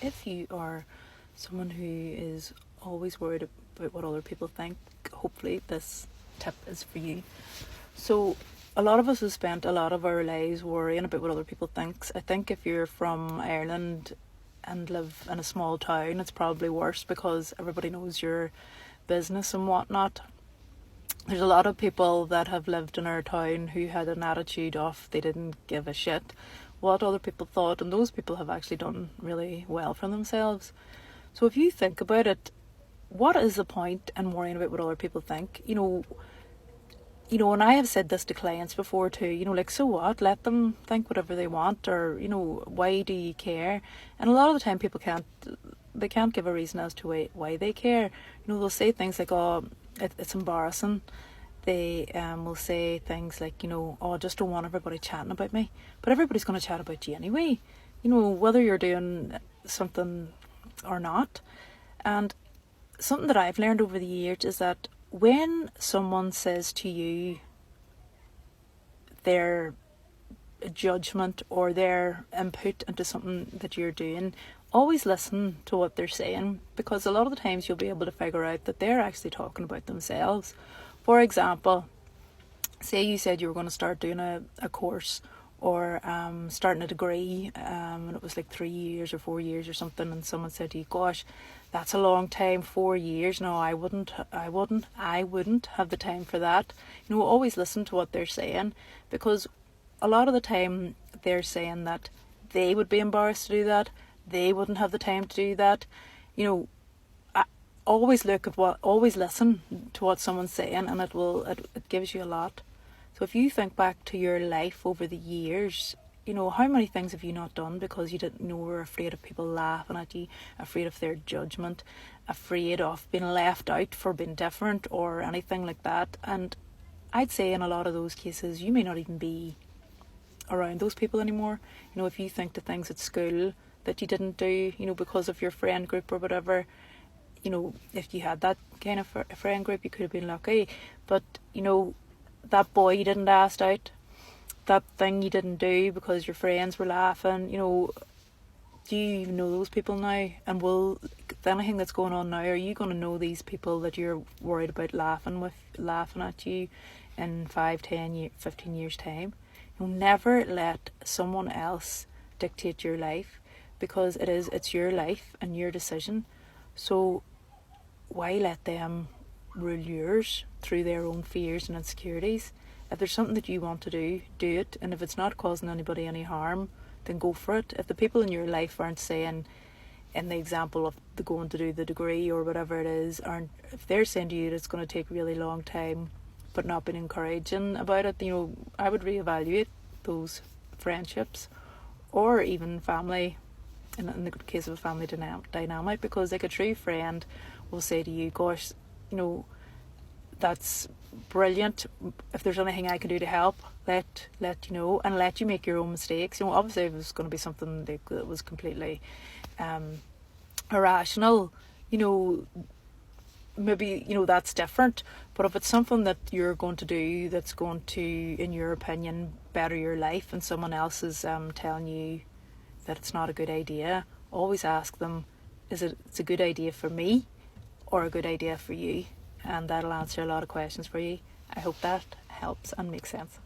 if you are someone who is always worried about what other people think, hopefully this tip is for you. So a lot of us have spent a lot of our lives worrying about what other people think. I think if you're from Ireland and live in a small town, it's probably worse because everybody knows your business and whatnot. There's a lot of people that have lived in our town who had an attitude of they didn't give a shit what other people thought, and those people have actually done really well for themselves. So if you think about it, what is the point in worrying about what other people think? And I have said this to clients before too, like, so what? Let them think whatever they want, or, why do you care? And a lot of the time people can't give a reason as to why they care. They'll say things like, oh, it's embarrassing. They will say things like, oh, I just don't want everybody chatting about me. But everybody's going to chat about you anyway, whether you're doing something or not. And something that I've learned over the years is that when someone says to you their judgment or their input into something that you're doing, always listen to what they're saying, because a lot of the times you'll be able to figure out that they're actually talking about themselves. For example, say you said you were going to start doing a course or starting a degree, and it was like 3 years or 4 years or something, and someone said to you, gosh, that's a long time, 4 years. No, I wouldn't have the time for that. Always listen to what they're saying, because a lot of the time they're saying that they would be embarrassed to do that, they wouldn't have the time to do that. Always listen to what someone's saying, and it gives you a lot. So if you think back to your life over the years, how many things have you not done because you didn't know, were afraid of people laughing at you, afraid of their judgment, afraid of being left out for being different or anything like that. And I'd say in a lot of those cases you may not even be around those people anymore. If you think the things at school that you didn't do, because of your friend group or whatever, if you had that kind of a friend group, you could have been lucky. But that boy you didn't ask out, that thing you didn't do because your friends were laughing, do you even know those people now? And will anything that's going on now, are you going to know these people that you're worried about laughing at you in 5, 10, 15 years time? You'll never let someone else dictate your life, because it's your life and your decision. So why let them rule yours through their own fears and insecurities? If there's something that you want to do, do it. And if it's not causing anybody any harm, then go for it. If the people in your life aren't saying, in the example of the going to do the degree or whatever it is, if they're saying to you that it's going to take a really long time but not being encouraging about it, I would reevaluate those friendships, or even family, in the case of a family dynamic, because like a true friend will say to you, gosh, that's brilliant. If there's anything I can do to help, let you know, and let you make your own mistakes. Obviously if it was going to be something that was completely irrational, maybe that's different. But if it's something that you're going to do that's going to, in your opinion, better your life, and someone else is telling you that it's not a good idea, always ask them, it's a good idea for me or a good idea for you? And that'll answer a lot of questions for you. I hope that helps and makes sense.